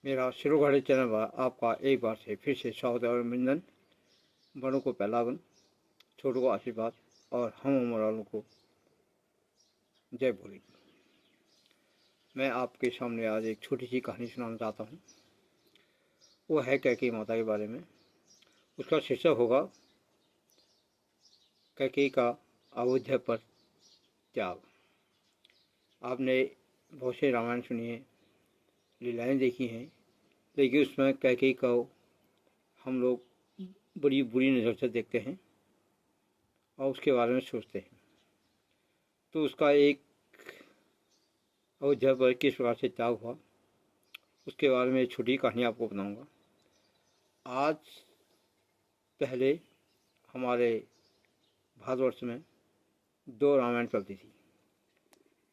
मेरा शिरोघाड़ी चैनल पर आपका एक बार से फिर से स्वागत और अभिनंदन। बड़ों को पहला आगन, छोटों को आशीर्वाद और हम उम्र वालों को जय बोली। मैं आपके सामने आज एक छोटी सी कहानी सुनाना चाहता हूँ। वो है कैकेयी माता के बारे में। उसका शीर्षक होगा कैकेयी का अयोध्या पर त्याग। आपने बहुत से रामायण सुनी है, लीलाएँ देखी हैं, लेकिन उसमें कैकेयी को हम लोग बड़ी बुरी नज़र से देखते हैं और उसके बारे में सोचते हैं। तो उसका एक अयोध्या पर किस प्रकार से त्याग हुआ, उसके बारे में एक छोटी कहानी आपको बताऊंगा। आज पहले हमारे भारतवर्ष में दो रामायण चलती थी।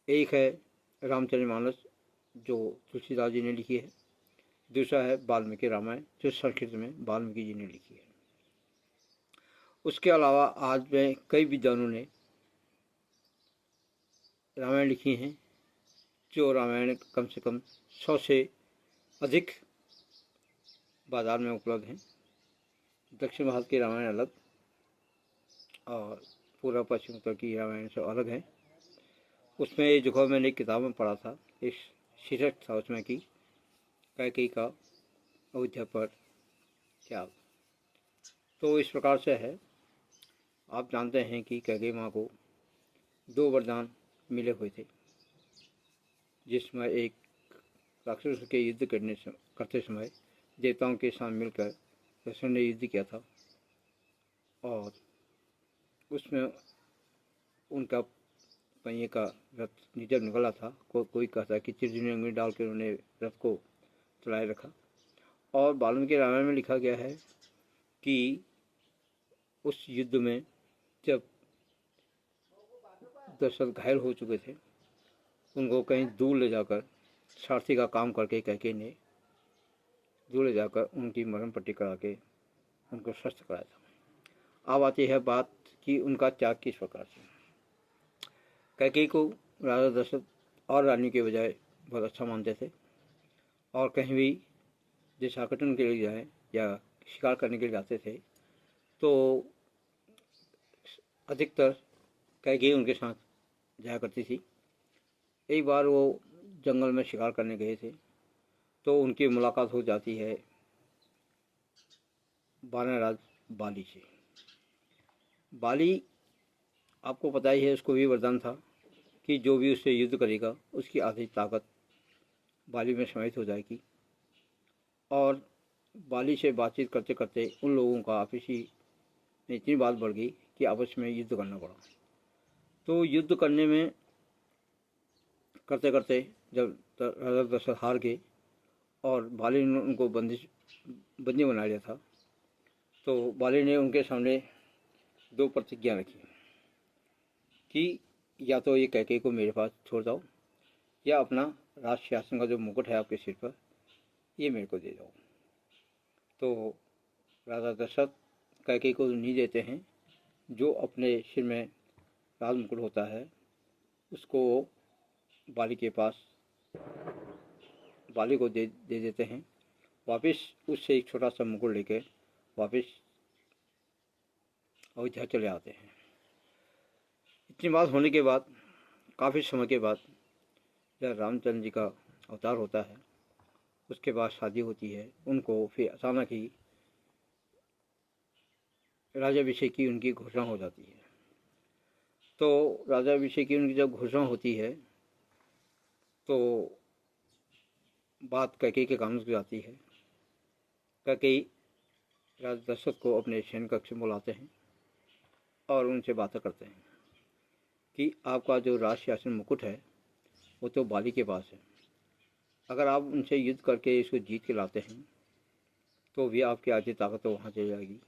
एक है रामचरितमानस जो तुलसीदास जी ने लिखी है, दूसरा है वाल्मीकि रामायण जो संस्कृत में वाल्मीकि जी ने लिखी है। उसके अलावा आज में कई विद्वानों ने रामायण लिखी हैं, जो रामायण कम से कम 100 से अधिक बाज़ार में उपलब्ध हैं। दक्षिण भारत की रामायण अलग और पूर्व पश्चिम उत्तर की रामायण से अलग है। उसमें ये जो मैंने एक किताब में पढ़ा था, एक शीर्षक था उसमें कि कैकेयी का अयोध्या पर त्याग। तो इस प्रकार से है। आप जानते हैं कि कैकेयी माँ को 2 वरदान मिले हुए थे, जिसमें एक राक्षसों के युद्ध करते समय देवताओं के साथ मिलकर दशरथ ने युद्ध किया था और उसमें उनका पहिए का रथ नीचे निकला था। कोई कहता है कि चिरजनी अंगुली डाल कर उन्होंने रथ को चलाए रखा। और वाल्मीकि रामायण में लिखा गया है कि उस युद्ध में जब दशरथ घायल हो चुके थे, उनको कहीं दूर ले जाकर सारथी का काम करके कैकेयी ने दूर ले जाकर उनकी मरण पट्टी करा के उनको स्वस्थ कराया था। अब आती है बात कि उनका त्याग किस प्रकार से। कैकेयी को राजा दशरथ और रानी के बजाय बहुत अच्छा मानते थे और कहीं भी देशाटन के लिए जाए या शिकार करने के लिए जाते थे तो अधिकतर कैकेयी उनके साथ जाया करती थी। एक बार वो जंगल में शिकार करने गए थे तो उनकी मुलाकात हो जाती है वानरराज बाली से। बाली, आपको पता ही है, उसको भी वरदान था कि जो भी उससे युद्ध करेगा उसकी आधी ताकत बाली में समाहित हो जाएगी। और बाली से बातचीत करते करते उन लोगों का आपसी में इतनी बात बढ़ गई कि आपस में युद्ध करना पड़ा। तो युद्ध करने में करते करते जब राजा दशरथ हार गए और बाली ने उनको बंदी बना लिया था, तो बाली ने उनके सामने 2 प्रतिज्ञा रखी कि या तो ये कैकेयी को मेरे पास छोड़ जाओ या अपना राज सिंहासन का जो मुकुट है आपके सिर पर, ये मेरे को दे दो। तो राजा दशरथ कैकेयी को नहीं देते हैं। जो अपने सिर में राज मुकुट होता है उसको बाली के पास बाली को दे देते हैं। वापस उससे एक छोटा सा मुकुट लेकर वापस अयोध्या चले आते हैं। इतनी बात होने के बाद काफ़ी समय के बाद जब रामचंद्र जी का अवतार होता है, उसके बाद शादी होती है, उनको फिर अचानक ही राजाभिषेक की उनकी घोषणा हो जाती है। तो राजाभिषेक की उनकी जब घोषणा होती है तो बात कैकेयी के कान में जाती है। कैकेयी राजा दशरथ को अपने शयन कक्ष में बुलाते हैं और उनसे बातें करते हैं कि आपका जो राज सिंहासन मुकुट है वो तो बाली के पास है। अगर आप उनसे युद्ध करके इसको जीत के लाते हैं तो भी आपकी आधी ताकत तो वहाँ चली जाएगी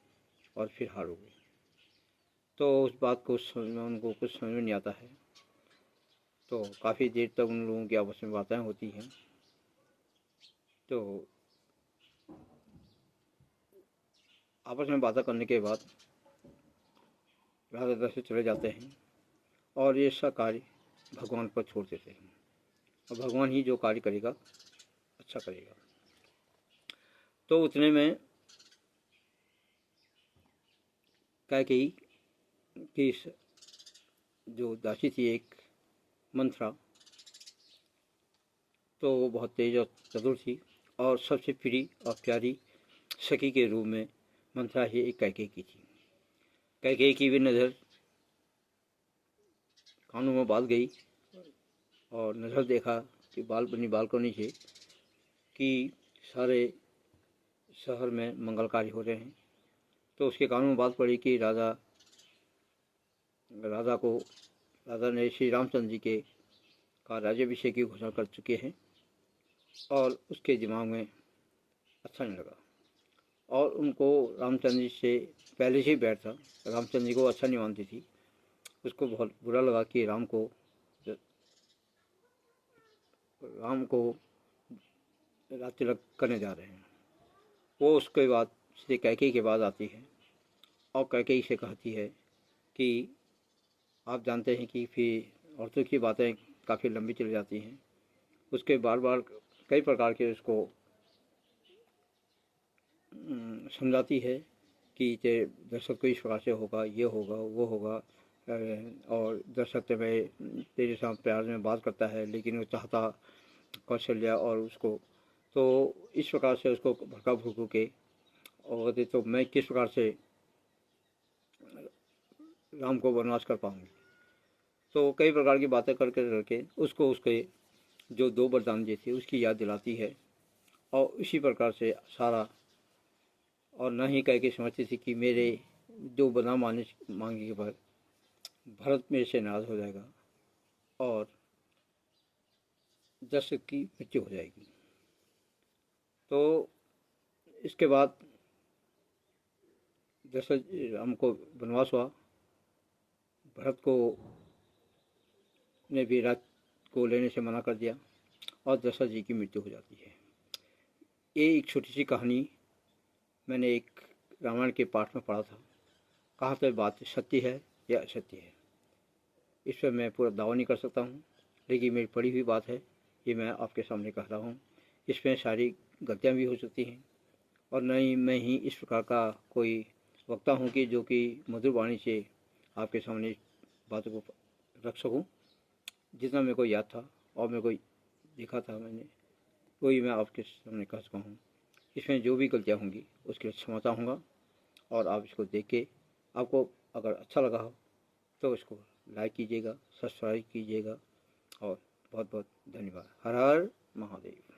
और फिर हारोगे। तो उस बात को उनको कुछ समझ में नहीं आता है। तो काफ़ी देर तक उन लोगों की आपस में बातें होती हैं। तो आपस में बातें करने के बाद राजा दशरथ चले जाते हैं और ये सब कार्य भगवान पर छोड़ देते हैं और भगवान ही जो कार्य करेगा अच्छा करेगा। तो उतने में कैकेयी की जो दासी थी एक मंथरा, तो वो बहुत तेज और चतुर थी और सबसे प्रिय और प्यारी सखी के रूप में मंथरा ही एक कैकेयी की थी। कैकेयी की भी नज़र कानों में बात गई और नज़र देखा कि अपनी बालकनी से कि सारे शहर में मंगल कार्य हो रहे हैं। तो उसके कानों में बात पड़ी कि राजा ने श्री रामचंद्र जी के का राज्याभिषेक की घोषणा कर चुके हैं और उसके दिमाग में अच्छा नहीं लगा और उनको रामचंद्र जी से पहले से ही बैर था। रामचंद्र जी को अच्छा नहीं मानती थी। उसको बहुत बुरा लगा कि राम को राज तिलक करने जा रहे हैं। वो उसके बाद श्री कैकेयी के बाद आती है और कैकेयी से कहती है कि आप जानते हैं कि फिर औरतों की बातें काफ़ी लंबी चली जाती हैं। उसके बार बार कई प्रकार के उसको समझाती है कि दशरथ को इस प्रकार से होगा, ये होगा, वो होगा, और दशरथ में तेरे साथ प्यार में बात करता है लेकिन वो चाहता कौशल्या और उसको, तो इस प्रकार से उसको भड़का भूकू के और कहते तो मैं किस प्रकार से राम को वनवास कर पाऊँगी। तो कई प्रकार की बातें करके उसको उसके जो 2 वरदान दिए थे उसकी याद दिलाती है और इसी प्रकार से सारा, और न ही कह के समझती थी कि मेरे जो वरदान मांगे के बाद भरत मेरे से नाराज हो जाएगा और दशरथ की मृत्यु हो जाएगी। तो इसके बाद दशरथ राम को वनवास हुआ। भरत को ने भी राज को लेने से मना कर दिया और दशरथ जी की मृत्यु हो जाती है। ये एक छोटी सी कहानी मैंने एक रामायण के पाठ में पढ़ा था। कहाँ तक बात सत्य है या असत्य है, इस पर मैं पूरा दावा नहीं कर सकता हूँ, लेकिन मेरी पढ़ी हुई बात है, ये मैं आपके सामने कह रहा हूँ। इसमें सारी गलतियाँ भी हो सकती हैं और न ही मैं ही इस प्रकार का कोई वक्ता हूँ कि जो कि मधुर वाणी से आपके सामने बातों को रख सकूँ। जितना मेरे को याद था और मेरे को देखा था मैंने, वही मैं आपके सामने कह सका हूँ। इसमें जो भी गलतियाँ होंगी उसके लिए क्षमा चाहूँगा और आप इसको देख के आपको अगर अच्छा लगा हो तो इसको लाइक कीजिएगा, सब्सक्राइब कीजिएगा और बहुत बहुत धन्यवाद। हर हर महादेव।